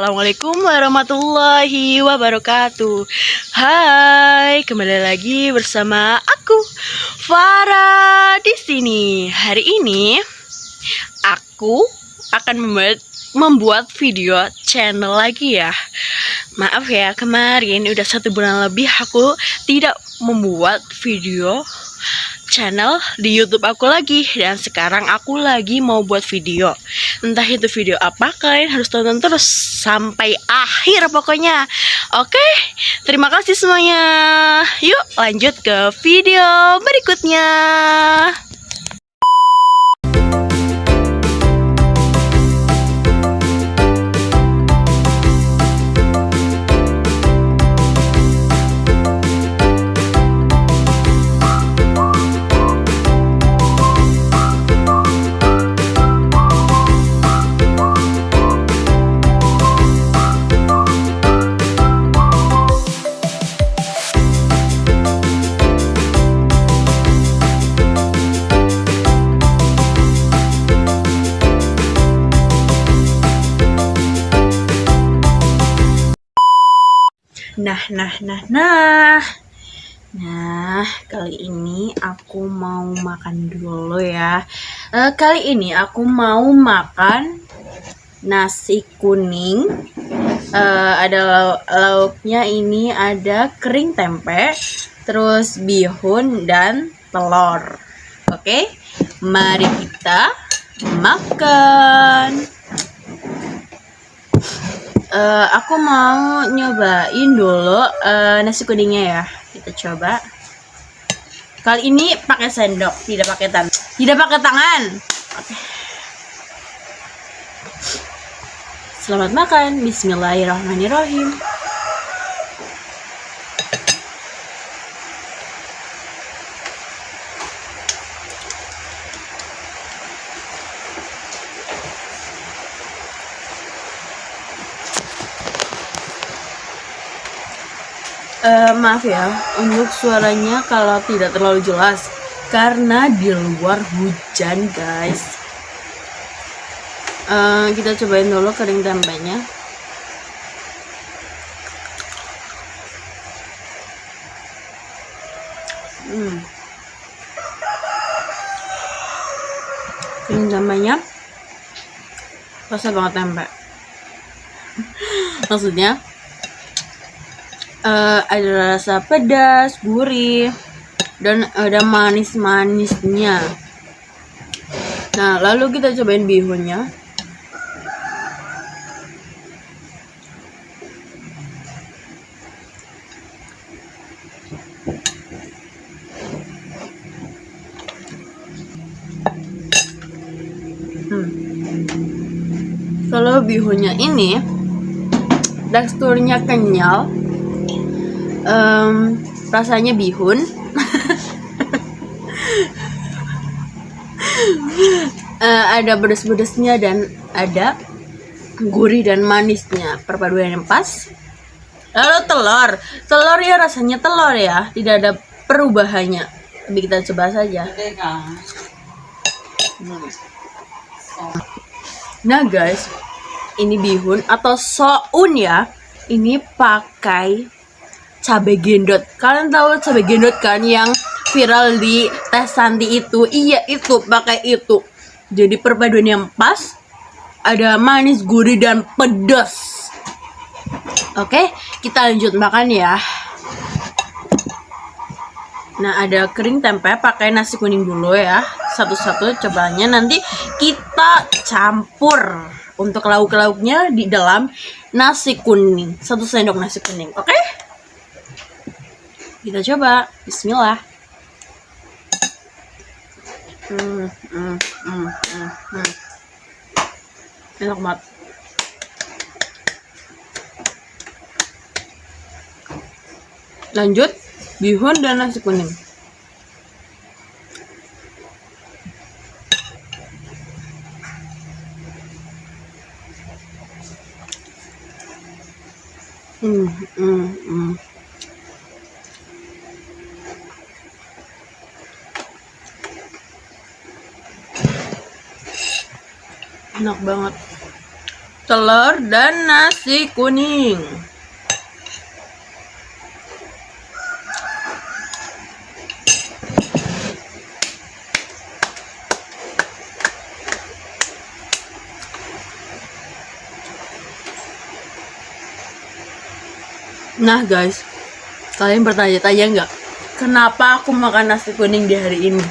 Assalamualaikum warahmatullahi wabarakatuh. Hai, kembali lagi bersama aku Farah di sini. Hari ini aku akan membuat video channel lagi ya. Maaf ya, kemarin udah 1 bulan lebih aku tidak membuat video channel di YouTube aku lagi, dan sekarang aku lagi mau buat video. Entah itu video apa, kalian harus tonton terus sampai akhir pokoknya. Oke, terima kasih semuanya. Yuk lanjut ke video berikutnya. Nah, kali ini aku mau makan dulu ya. Kali ini aku mau makan nasi kuning. Ada lauknya, ini ada kering tempe, terus bihun dan telur. Oke, mari kita makan. Aku mau nyobain dulu nasi kuningnya ya. Kita coba. Kali ini pakai sendok, tidak pakai tangan. Oke. Selamat makan. Bismillahirrahmanirrahim. Maaf ya untuk suaranya kalau tidak terlalu jelas karena di luar hujan guys. Kita cobain dulu kering tempenya. Kering tempenya rasa banget tempe. Maksudnya ada rasa pedas, gurih, dan ada manis-manisnya. Nah, lalu kita cobain bihunnya. Kalau bihunnya ini teksturnya kenyal, rasanya bihun. Ada pedes-pedesnya dan ada gurih dan manisnya, perpaduan yang pas. Lalu telur ya rasanya telur ya, tidak ada perubahannya. Tapi kita coba saja. Nah guys, ini bihun atau soun ya. Ini pakai cabai gendot. Kalian tahu cabai gendot kan, yang viral di Teh Santi itu? Iya, itu pakai itu. Jadi perpaduan yang pas, ada manis, gurih, dan pedas. Oke, kita lanjut makan ya. Nah, ada kering tempe, pakai nasi kuning dulu ya. Satu-satu cobanya, nanti kita campur untuk lauk-lauknya di dalam nasi kuning. 1 sendok nasi kuning, oke? Kita coba. Bismillah. Enak banget. Lanjut bihun dan nasi kuning. Enak banget. telur dan nasi kuning. Nah guys, kalian bertanya-tanya nggak, kenapa aku makan nasi kuning di hari ini?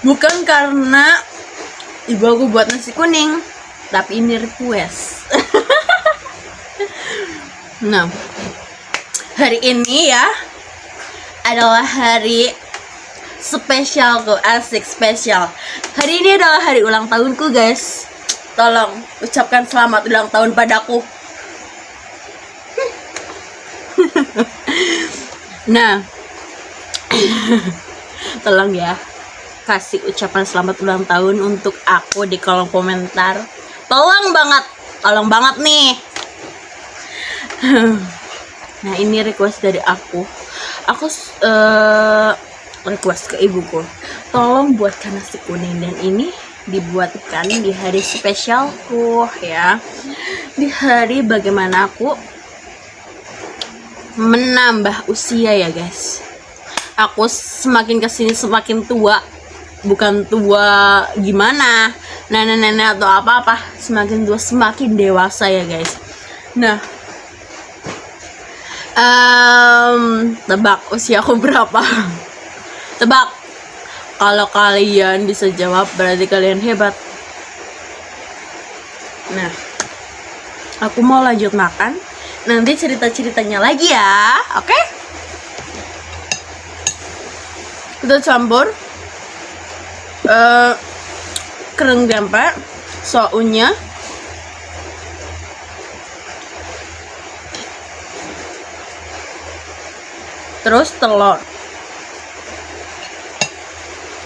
Bukan karena ibu aku buat nasi kuning, tapi ini request. Nah, hari ini ya adalah hari spesialku, asik spesial. Hari ini adalah hari ulang tahunku guys. Tolong ucapkan selamat ulang tahun padaku. Nah, tolong ya kasih ucapan selamat ulang tahun untuk aku di kolom komentar. Tolong banget nih. Nah, ini request dari aku. Aku request ke ibuku, tolong buatkan nasi kuning, dan ini dibuatkan di hari spesialku ya, di hari bagaimana aku menambah usia ya guys. Aku semakin kesini semakin tua, bukan tua gimana nenek-nenek atau apa-apa, semakin tua semakin dewasa ya guys. Nah, tebak usia aku berapa? Tebak. Kalau kalian bisa jawab berarti kalian hebat. Nah, aku mau lanjut makan. Nanti cerita-ceritanya lagi ya, oke? Kita campur kereng tempe, saunya, terus telur.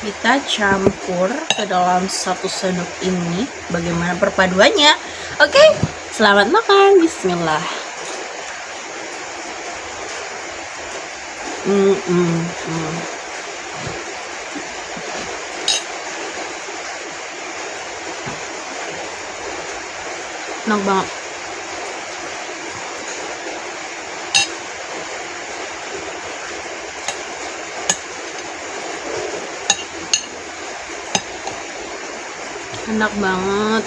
Kita campur ke dalam satu sendok ini. Bagaimana perpaduannya? Oke, selamat makan. Bismillah. Enak banget. Enak banget.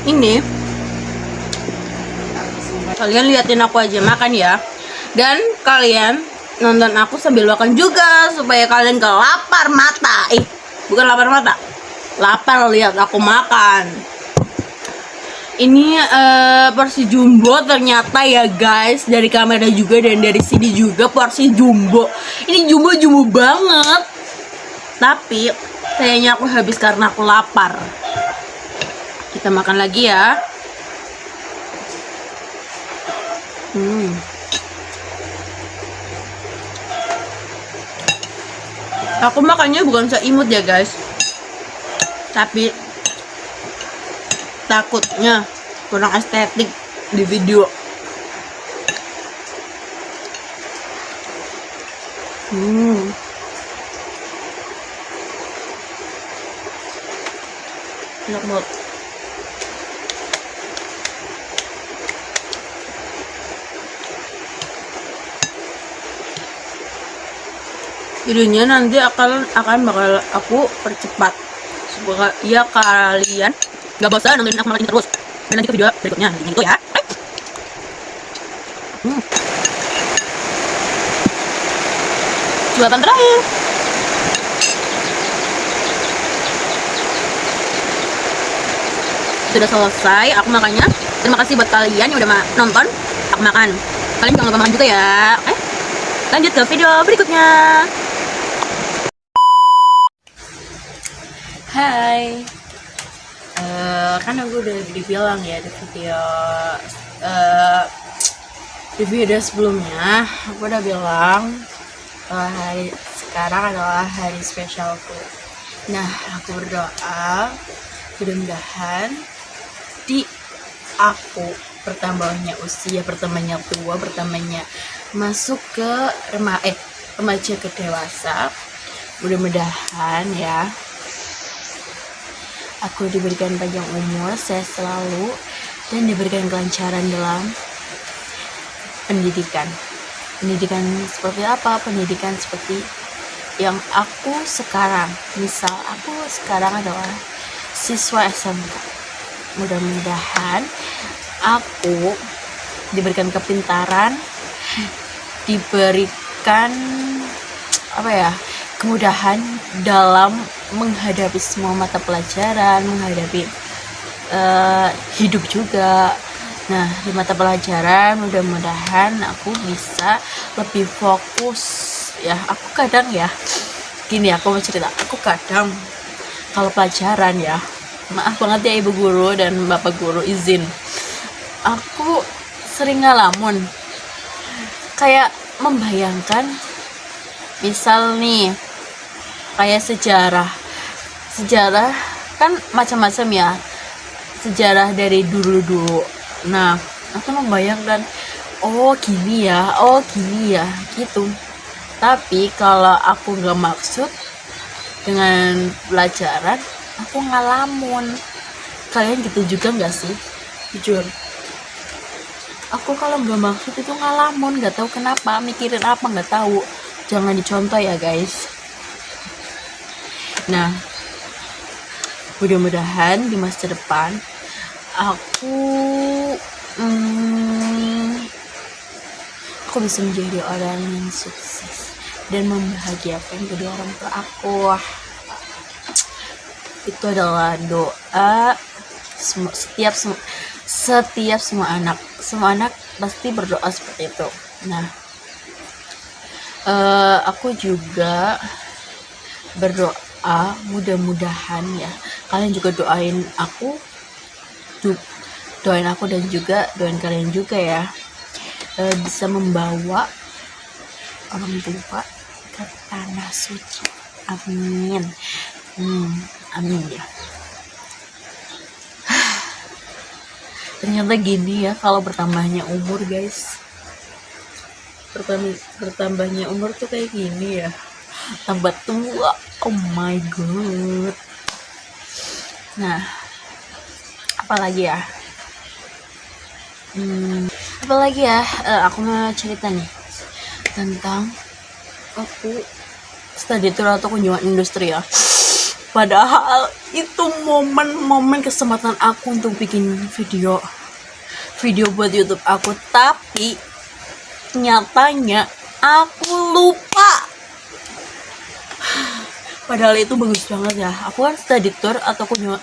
Ini kalian liatin aku aja makan ya, dan kalian nonton aku sambil makan juga supaya kalian gak lapar mata. Bukan lapar mata, lapar lihat aku makan. Ini porsi jumbo ternyata ya guys, dari kamera juga dan dari sini juga porsi jumbo. Ini jumbo banget, tapi kayaknya aku habis karena aku lapar. Kita makan lagi ya. Aku makannya bukan seimut ya guys, tapi takutnya kurang estetik di video. Enak banget. Videonya nanti bakal aku percepat supaya kalian gak bosan nontonin aku makan ini terus. Dan nanti ke video berikutnya gitu ya. Suapan terakhir. Sudah selesai aku makannya. Terima kasih buat kalian yang udah nonton aku makan. Kalian jangan lupa makan juga ya. Oke, lanjut ke video berikutnya. Hai, kan aku udah dibilang ya di video sebelumnya, aku udah bilang hari sekarang adalah hari spesialku. Nah, aku berdoa mudah-mudahan di aku bertambahnya usia, bertambahnya tua, bertambahnya masuk ke remaja ke dewasa. Mudah-mudahan ya aku diberikan panjang umur, sehat selalu, dan diberikan kelancaran dalam pendidikan. Pendidikan seperti apa? Pendidikan seperti yang aku sekarang. Misal aku sekarang adalah siswa SMK. Mudah-mudahan aku diberikan kepintaran, diberikan kemudahan dalam menghadapi semua mata pelajaran, menghadapi hidup juga. Nah, di mata pelajaran mudah-mudahan aku bisa lebih fokus ya. Aku kadang ya gini, aku mau cerita, aku kadang kalau pelajaran ya, maaf banget ya ibu guru dan bapak guru, izin, aku sering ngalamun kayak membayangkan, misal nih kayak sejarah kan macam-macam ya, sejarah dari dulu. Nah, aku membayangkan oh gini ya gitu. Tapi kalau aku nggak maksud dengan pelajaran, aku ngalamun. Kalian gitu juga nggak sih? Jujur, aku kalau nggak maksud itu ngalamun, nggak tahu kenapa, mikirin apa nggak tahu. Jangan dicontoh ya guys. Nah, mudah-mudahan di masa depan aku bisa menjadi orang yang sukses dan membahagiakan kedua orang tua aku. Itu adalah doa setiap semua anak pasti berdoa seperti itu. Nah, aku juga berdoa mudah-mudahan ya kalian juga doain aku dan juga doain kalian juga ya, bisa membawa orang tua ke tanah suci. Amin. Amin ya. Ternyata gini ya kalau bertambahnya umur guys, bertambahnya umur tuh kayak gini ya, tambah tua. Oh my god. Nah, apalagi ya, aku mau cerita nih tentang aku study tour atau kunjungan industri ya. Padahal itu momen kesempatan aku untuk bikin video buat YouTube aku, tapi nyatanya aku lupa. Padahal itu bagus banget ya. Aku kan study tour atau kunjungan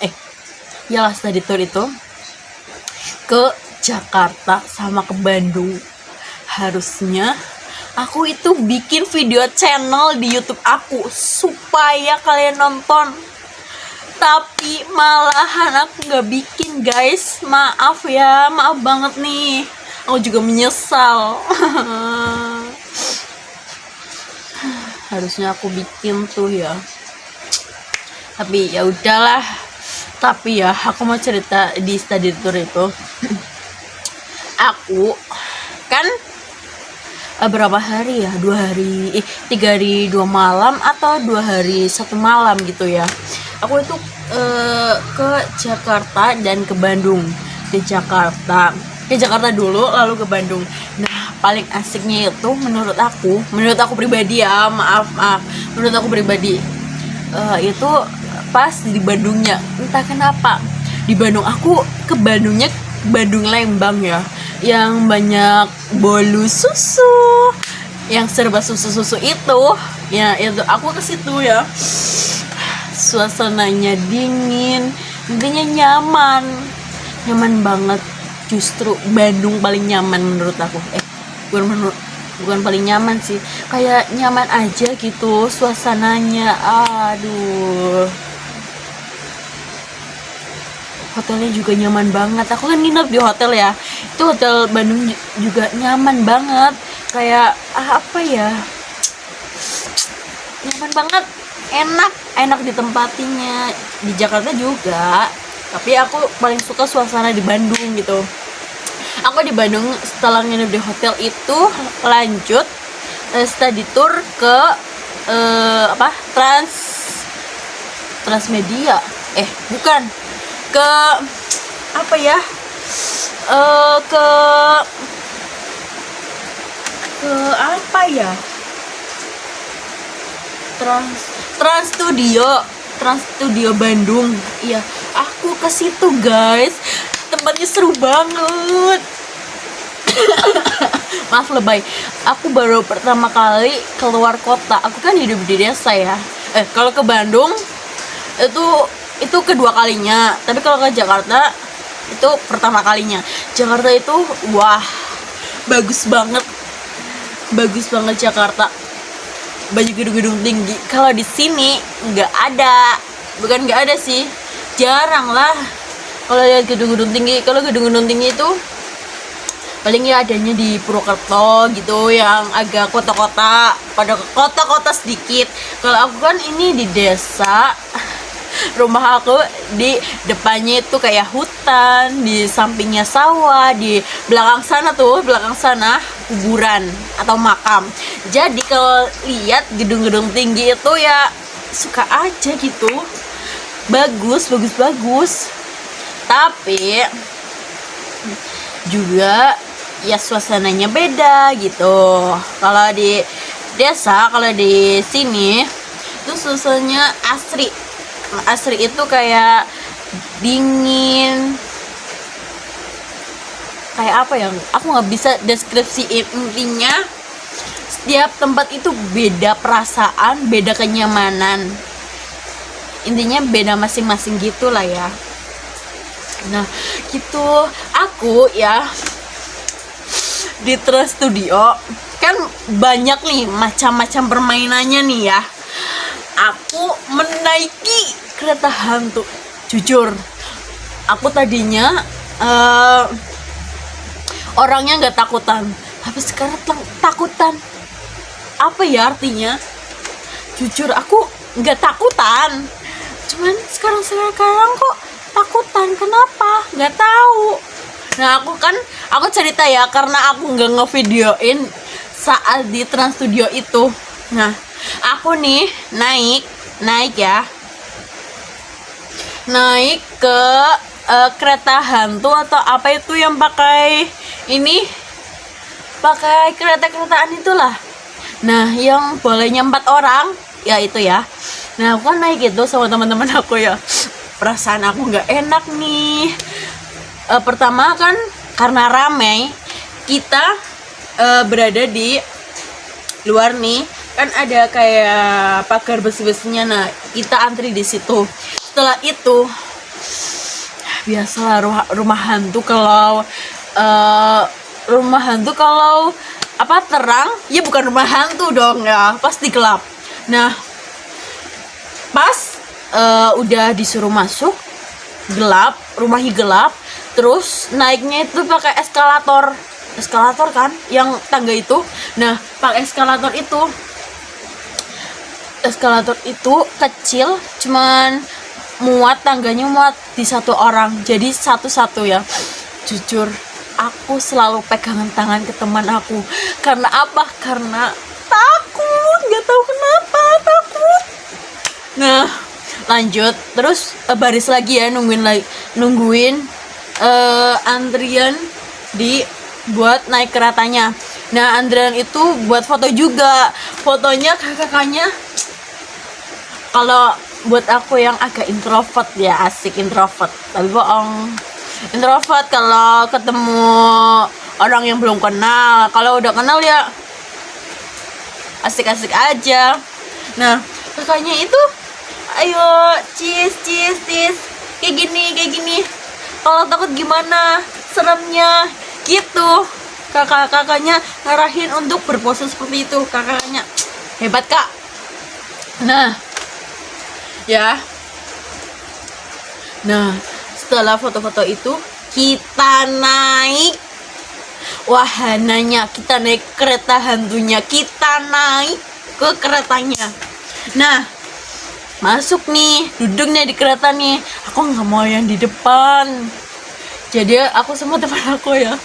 study tour itu ke Jakarta sama ke Bandung. Harusnya aku itu bikin video channel di YouTube aku supaya kalian nonton, tapi malahan aku nggak bikin guys. Maaf banget nih, aku juga menyesal. Harusnya aku bikin tuh ya, tapi ya udahlah. Tapi ya aku mau cerita di study tour itu. Aku kan berapa hari ya, 3 hari 2 malam atau 2 hari 1 malam gitu ya. Aku itu ke Jakarta dan ke Bandung. Ke Jakarta dulu lalu ke Bandung. Nah, paling asiknya itu menurut aku pribadi ya, menurut aku pribadi itu pas di Bandungnya. Entah kenapa di Bandung, aku ke Bandungnya Bandung Lembang ya, yang banyak bolu susu, yang serba susu itu ya, itu aku ke situ ya. Suasananya dingin, intinya nyaman banget. Justru Bandung paling nyaman menurut aku. Bukan paling nyaman sih, kayak nyaman aja gitu suasananya. Aduh, hotelnya juga nyaman banget. Aku kan nginep di hotel ya, itu hotel Bandung juga nyaman banget. Kayak nyaman banget, enak ditempatinya. Di Jakarta juga, tapi aku paling suka suasana di Bandung gitu. aku di Bandung setelah nginep di hotel itu lanjut study tour ke Transmedia, bukan, ke apa ya, ke apa ya, Trans Studio Bandung. Iya, aku ke situ guys, tempatnya seru banget. Maaf lebay, aku baru pertama kali keluar kota. Aku kan hidup di desa ya. Kalau ke Bandung itu kedua kalinya, tapi kalau ke Jakarta itu pertama kalinya. Jakarta itu wah, bagus banget Jakarta. Banyak gedung-gedung tinggi. Kalau di sini nggak ada, bukan nggak ada sih, jarang lah kalau lihat gedung-gedung tinggi. Kalau gedung-gedung tinggi itu paling ya adanya di Purwokerto gitu, yang agak kota-kota, pada kota-kota sedikit. Kalau aku kan ini di desa, rumah aku di depannya itu kayak hutan, di sampingnya sawah, di belakang sana kuburan atau makam. Jadi kalau lihat gedung-gedung tinggi itu ya suka aja gitu, bagus. Tapi juga ya suasananya beda gitu. Kalau di desa, kalau di sini itu suasananya asri itu kayak dingin, kayak apa ya, aku nggak bisa deskripsi. Intinya setiap tempat itu beda perasaan, beda kenyamanan, intinya beda masing-masing gitulah ya. Nah gitu, aku ya di Trans Studio kan banyak nih macam-macam permainannya nih ya. Aku menaiki kereta hantu. Jujur, aku tadinya orangnya nggak takutan, tapi sekarang takutan. Apa ya artinya? Jujur aku nggak takutan, cuman sekarang kok takutan. Kenapa? Nggak tahu. Nah aku cerita ya, karena aku nggak ngevideoin saat di Trans Studio itu. Nah aku nih naik ke kereta hantu atau apa itu yang pakai kereta-keretaan itulah. Nah yang bolehnya 4 orang ya itu ya. Nah aku kan naik itu sama teman-teman aku ya. Perasaan aku nggak enak nih. Pertama kan karena ramai, kita berada di luar nih, kan ada kayak pagar besi-besinya. Nah kita antri di situ. Setelah itu biasalah rumah hantu kalau apa terang ya, bukan rumah hantu dong ya, pasti gelap. Nah pas udah disuruh masuk, gelap, rumahnya gelap. Terus naiknya itu pakai eskalator kan, yang tangga itu. Nah pakai eskalator itu kecil, cuman tangganya muat di 1 orang, jadi satu ya. Jujur aku selalu pegangan tangan ke teman aku. Karena apa? Karena takut, nggak tahu kenapa takut. Nah lanjut terus baris lagi ya, nungguin antrian buat naik keretanya. Nah antrian itu buat foto juga. Fotonya kakaknya, kalau buat aku yang agak introvert ya, asik introvert, tapi bohong. Introvert kalau ketemu orang yang belum kenal. Kalau udah kenal ya asik-asik aja. Nah kakaknya itu, ayo cheese kayak gini, kalau takut gimana, seremnya gitu. Kakaknya ngarahin untuk berpose seperti itu. Kakaknya hebat kak. Nah setelah foto-foto itu kita naik wahananya, kita naik kereta hantunya, kita naik ke keretanya. Nah masuk nih, duduknya di kereta nih. Aku nggak mau yang di depan, Jadi aku sama teman aku ya,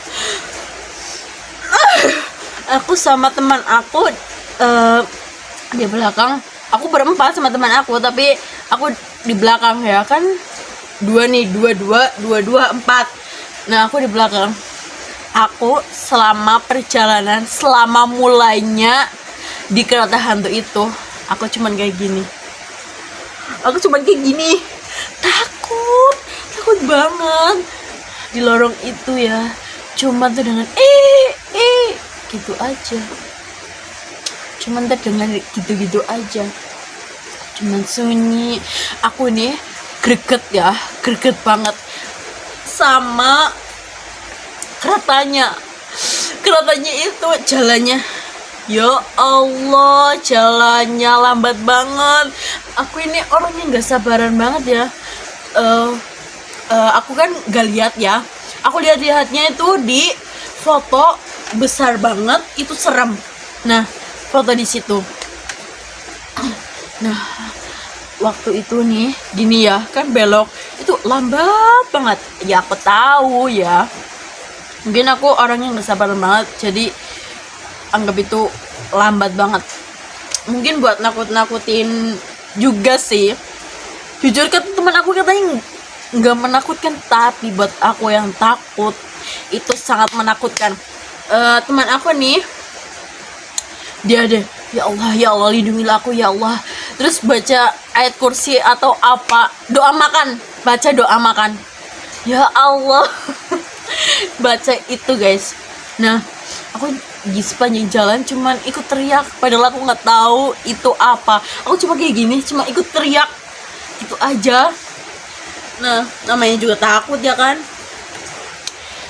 aku sama teman aku di belakang. Aku berempat sama teman aku, tapi aku di belakang ya kan, dua, empat. Nah aku di belakang. Aku selama perjalanan, selama mulainya di kereta hantu itu, aku cuman kayak gini. Takut banget di lorong itu ya. Cuma terdengar gitu aja. Cuman terdengar gitu-gitu aja. Cuman sunyi. Aku nih greget banget sama keretanya itu. Jalannya, ya Allah, jalannya lambat banget. Aku ini orangnya nggak sabaran banget ya. Aku kan nggak lihat ya. Aku lihatnya itu di foto besar banget, itu serem. Nah, foto di situ. Nah, waktu itu nih gini ya, kan belok itu lambat banget. Ya aku tahu ya, mungkin aku orangnya nggak sabar banget, jadi anggap itu lambat banget. Mungkin buat nakut-nakutin juga sih. Jujur kan teman aku katanya nggak menakutkan, tapi buat aku yang takut itu sangat menakutkan. Teman aku nih, dia deh, ya Allah lindungilah aku ya Allah. Terus baca ayat kursi atau apa, baca doa makan. Ya Allah. Baca itu guys. Nah aku di sepanjang jalan cuman ikut teriak, padahal aku nggak tahu itu apa. Aku cuma kayak gini, cuma ikut teriak itu aja. Nah namanya juga takut ya kan.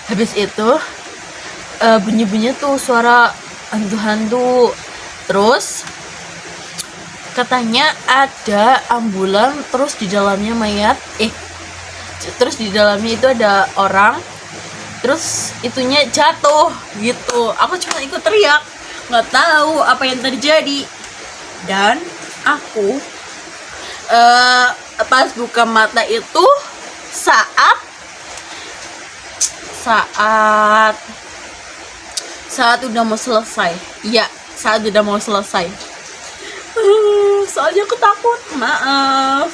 Habis itu bunyi-bunyi tuh suara hantu-hantu. Terus katanya ada ambulan, terus di dalamnya mayat. Terus di dalamnya itu ada orang, terus itunya jatuh gitu. Aku cuma ikut teriak, nggak tahu apa yang terjadi. Dan aku pas buka mata itu saat udah mau selesai. Iya, saat udah mau selesai. Soalnya aku takut, maaf.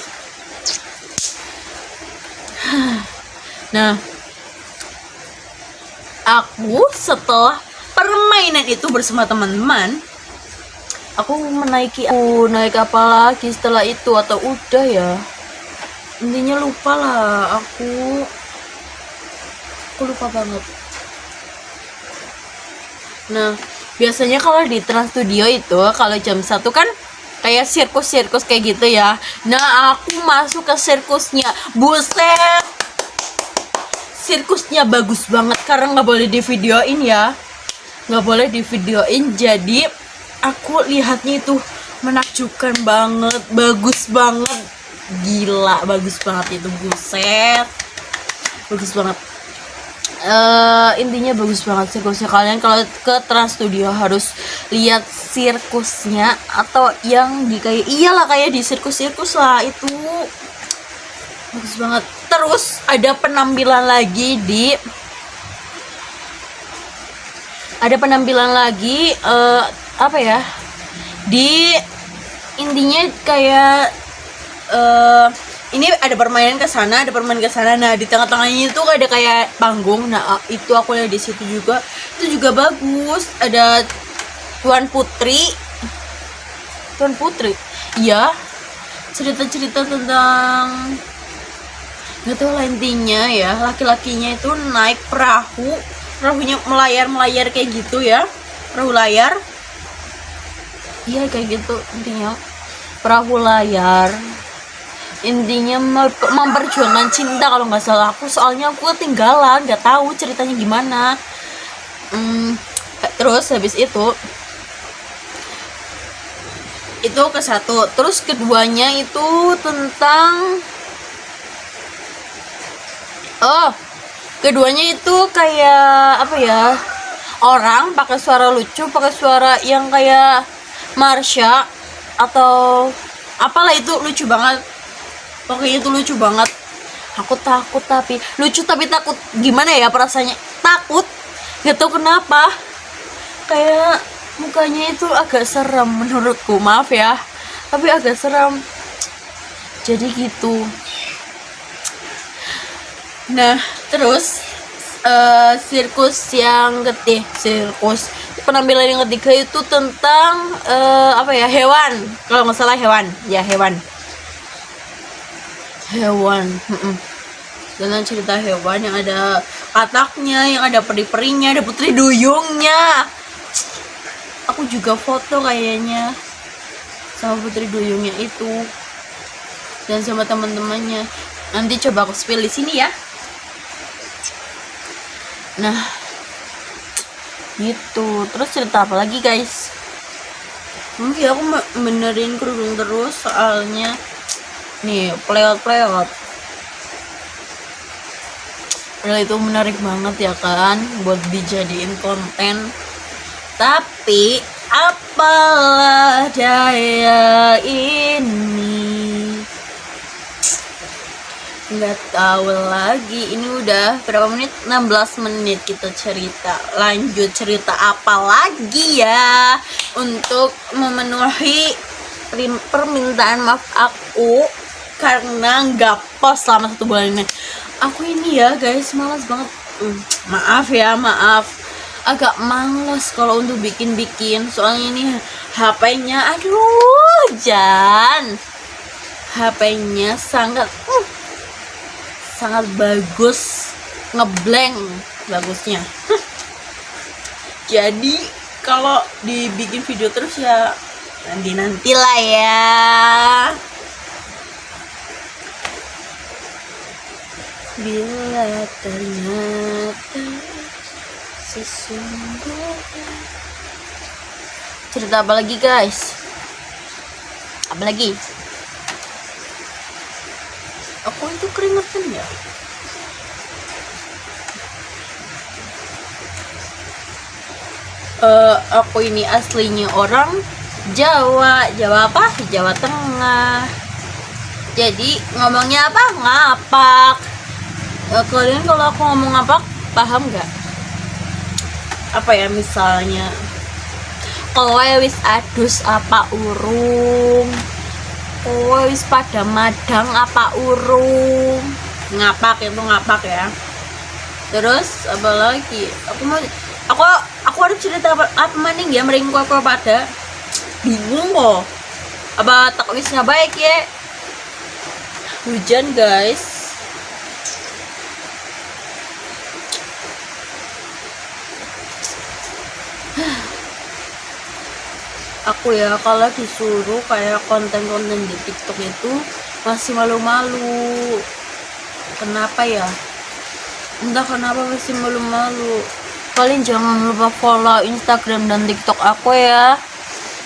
Nah, aku setelah permainan itu bersama teman-teman, aku naik apa lagi setelah itu, atau udah ya, intinya lupa lah. Aku lupa banget. Nah biasanya kalau di Trans Studio itu kalau jam 1 kan kayak sirkus kayak gitu ya. Nah aku masuk ke sirkusnya, buset, sirkusnya bagus banget. Karena nggak boleh di videoin ya, jadi aku lihatnya itu menakjubkan banget, bagus banget, gila, bagus banget itu, buset, bagus banget. Intinya bagus banget sirkusnya. Kalian kalau ke Trans Studio harus lihat sirkusnya, atau yang di kayak kayak di sirkus lah, itu bagus banget. Terus ada penampilan lagi apa ya, di intinya kayak ini ada permainan ke sana. Nah di tengah-tengahnya itu ada kayak panggung. Nah itu aku lihat di situ juga, itu juga bagus. Ada Tuan Putri, iya, cerita tentang, nggak tahu lah, intinya ya laki-lakinya itu naik perahunya melayar kayak gitu ya, perahu layar, iya kayak gitu intinya, perahu layar. Intinya memperjuangkan cinta kalau nggak salah aku, soalnya aku ketinggalan, nggak tahu ceritanya gimana. Terus habis itu ke satu. Terus keduanya itu tentang keduanya itu kayak apa ya, orang pakai suara lucu, pakai suara yang kayak Marsha atau apalah, itu lucu banget. Pokoknya itu lucu banget. Aku takut, tapi lucu, tapi takut. Gimana ya perasaannya? Takut, nggak tahu kenapa. Kayak mukanya itu agak seram menurutku, maaf ya, tapi agak seram. Jadi gitu. Nah, terus sirkus penampilan yang ketiga itu tentang apa ya, hewan, kalau nggak salah hewan. Dengan cerita hewan yang ada kataknya, yang ada peri-perinya, ada putri duyungnya. Aku juga foto kayaknya sama putri duyungnya itu dan sama teman-temannya. Nanti coba aku spill di sini ya. Nah, gitu. Terus cerita apa lagi, guys? Mungkin aku benerin kerudung terus, soalnya nih plewat. Padahal itu menarik banget ya kan, buat dijadiin konten. Tapi apalah daya ini, nggak tahu lagi. Ini udah berapa menit? 16 menit kita cerita. Lanjut cerita apa lagi ya untuk memenuhi permintaan maaf aku karena nggak post selama 1 bulan ini. Aku ini ya guys, malas banget. Maaf, agak males kalau untuk bikin. Soalnya ini HP-nya, aduh Jan, HP-nya sangat bagus, ngeblank bagusnya. Jadi kalau dibikin video terus ya nantilah ya. Bila ternyata sesungguhnya. Cerita apa lagi, guys? Apa lagi? Aku itu keringetan ya. Aku ini aslinya orang Jawa apa? Jawa Tengah. Jadi ngomongnya apa? Ngapak. Kalian kalau aku ngomong ngapak paham nggak? Apa ya, misalnya kowe wis adus apa urung? Kowe wis pada madang apa urung? Ngapak itu ngapak ya. Terus apa lagi? Aku harus cerita apa maning ya, mering kowe pada bingung kok. Apa tak wis baik ya? Hujan, guys. Aku ya kalau disuruh kayak konten-konten di TikTok itu masih malu-malu. Kenapa ya? Entah kenapa masih malu-malu. Kalian jangan lupa follow Instagram dan TikTok aku ya.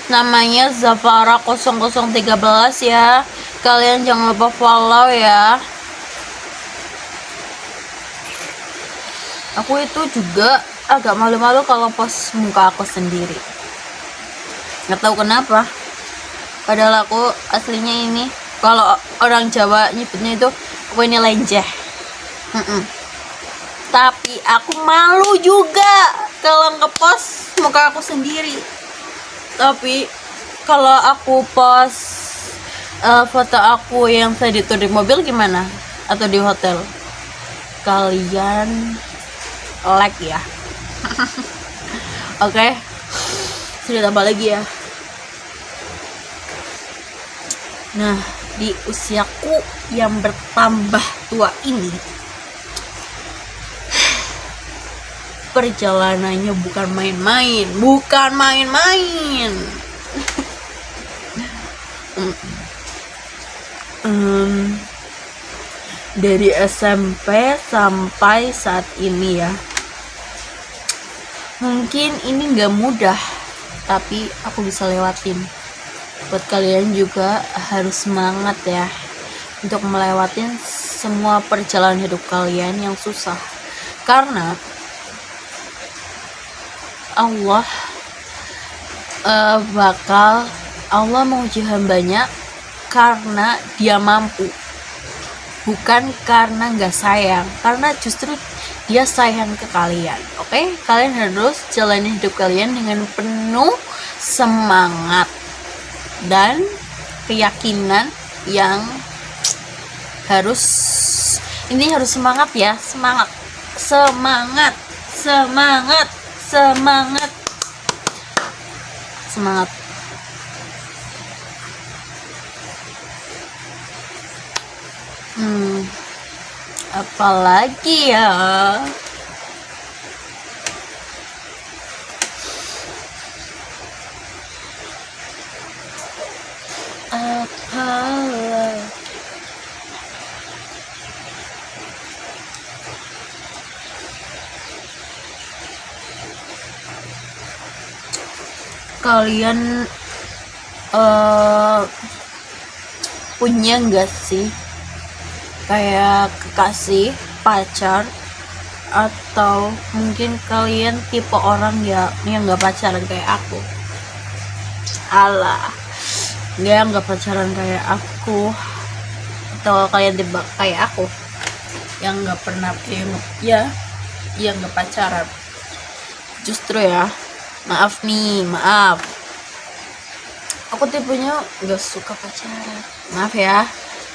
Namanya Zafara 0013 ya. Kalian jangan lupa follow ya. Aku itu juga agak malu-malu kalau post muka aku sendiri. Nggak tahu kenapa, padahal aku aslinya ini, kalau orang Jawa nyebutnya itu aku ini lenjeh. Tapi aku malu juga kalau ngepost muka aku sendiri. Tapi kalau aku post foto aku yang tadi tuh di mobil gimana, atau di hotel, kalian like ya. Oke. Cerita apa lagi ya? Nah, di usiaku yang bertambah tua ini, perjalanannya bukan main-main. Dari SMP sampai saat ini ya, mungkin ini gak mudah, tapi aku bisa lewatin. Buat kalian juga harus semangat ya untuk melewatin semua perjalanan hidup kalian yang susah, karena Allah Allah menguji hambanya karena dia mampu. bukan karena nggak sayang, karena justru dia sayang ke kalian. Oke, kalian harus jalani hidup kalian dengan penuh semangat dan keyakinan yang harus semangat ya, semangat semangat semangat semangat semangat. Apalagi ya, apalah kalian punya nggak sih kayak kekasih, pacar, atau mungkin kalian tipe orang ya yang nggak pacaran kayak aku? Alah, nggak pacaran kayak aku, atau kalian tipe kayak aku yang nggak pernah ya yang nggak pacaran? Justru ya, maaf, aku tipenya nggak suka pacaran. Maaf ya,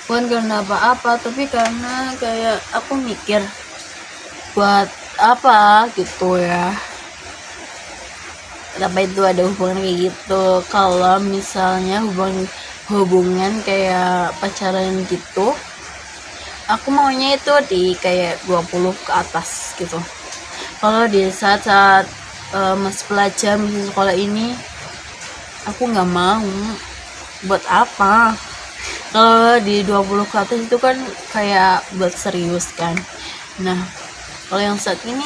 bukan karena apa-apa, tapi karena kayak aku mikir buat apa gitu ya, kenapa itu ada hubungan kayak gitu. Kalau misalnya hubungan kayak pacaran gitu, aku maunya itu di kayak 20 ke atas gitu. Kalau di saat-saat masih pelajar, masih sekolah ini, aku nggak mau. Buat apa? Kalau di 20 ke atas itu kan kayak buat serius kan. Nah, kalau yang saat ini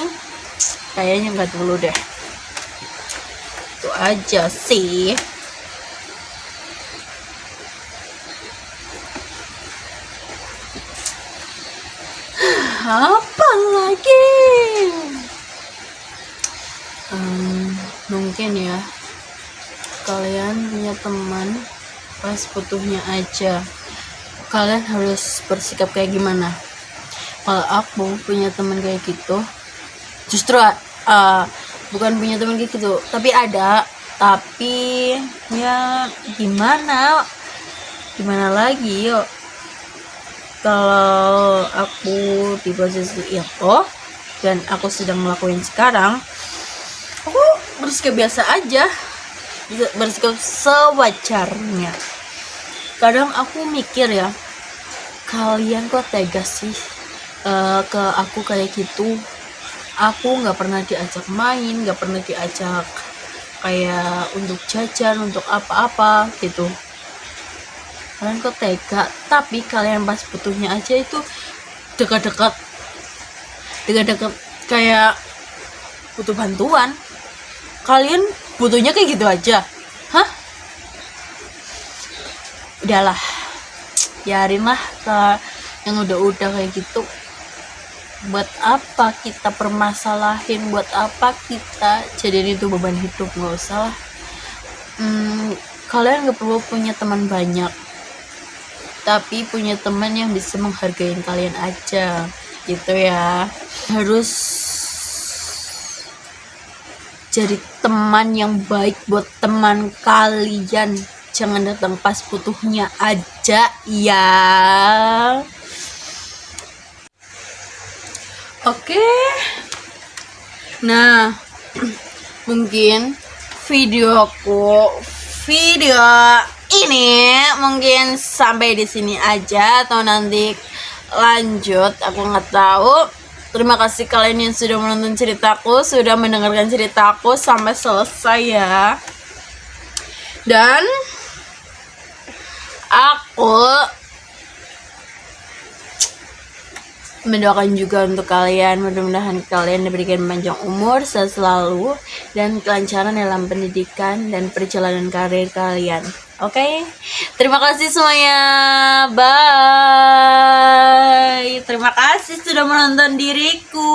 kayaknya nggak dulu deh. Itu aja sih. Apa lagi? Mungkin ya, kalian punya teman pas butuhnya aja, kalian harus bersikap kayak gimana? Kalau aku punya teman kayak gitu, justru bukan punya teman kayak gitu, tapi ya gimana lagi yuk. Kalau aku di posisi itu dan aku sedang melakukan sekarang, aku bersikap biasa aja, bersikap sewajarnya. Kadang aku mikir ya, kalian kok tega sih ke aku kayak gitu. Aku nggak pernah diajak main, nggak pernah diajak kayak untuk jajan, untuk apa-apa gitu. Kalian kok tega, tapi kalian pas butuhnya aja itu dekat-dekat kayak butuh bantuan. Kalian butuhnya kayak gitu aja, hah? Udahlah, biarin lah yang udah kayak gitu. Buat apa kita permasalahin, buat apa kita jadiin itu beban hidup? Nggak usah lah. Kalian nggak perlu punya teman banyak, tapi punya teman yang bisa menghargai kalian aja gitu ya. Harus jadi teman yang baik buat teman kalian, jangan datang pas butuhnya aja ya. Oke. Nah, mungkin video ini mungkin sampai di sini aja, atau nanti lanjut, aku nggak tahu. Terima kasih kalian yang sudah menonton ceritaku, sudah mendengarkan ceritaku sampai selesai ya. Dan aku mendoakan juga untuk kalian, mudah-mudahan kalian diberikan panjang umur, sehat selalu, dan kelancaran dalam pendidikan dan perjalanan karir kalian. Oke? Terima kasih semuanya. Bye. Terima kasih sudah menonton diriku.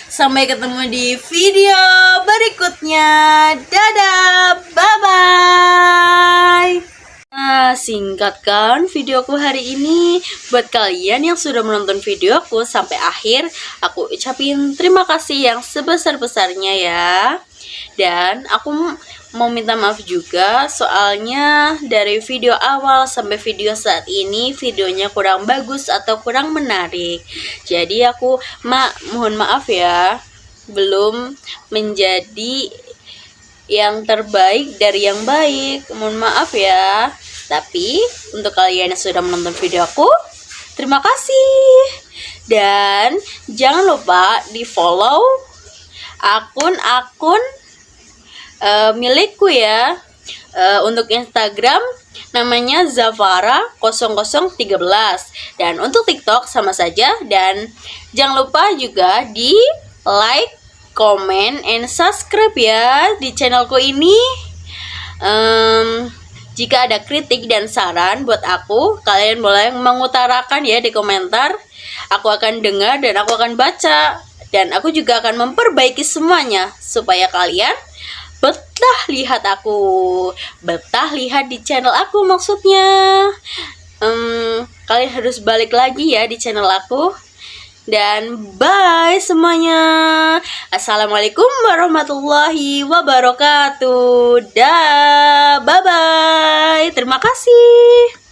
Sampai ketemu di video berikutnya. Dadah. Bye-bye. singkat kan videoku hari ini. Buat kalian yang sudah menonton videoku sampai akhir, aku ucapin terima kasih yang sebesar-besarnya ya. Dan aku mau minta maaf juga, soalnya dari video awal sampai video saat ini videonya kurang bagus atau kurang menarik. Jadi aku mohon maaf ya, belum menjadi yang terbaik dari yang baik. Mohon maaf ya. Tapi untuk kalian yang sudah menonton videoku, terima kasih. Dan jangan lupa di follow akun-akun milikku ya. Untuk Instagram namanya Zafara0013, dan untuk TikTok sama saja. Dan jangan lupa juga di like, comment, and subscribe ya di channelku ini. Jika ada kritik dan saran buat aku, kalian boleh mengutarakan ya di komentar. Aku akan dengar dan aku akan baca, dan aku juga akan memperbaiki semuanya supaya kalian betah lihat aku, betah lihat di channel aku maksudnya. Kalian harus balik lagi ya di channel aku. Dan bye semuanya. Assalamualaikum warahmatullahi wabarakatuh. Dah, bye bye. Terima kasih.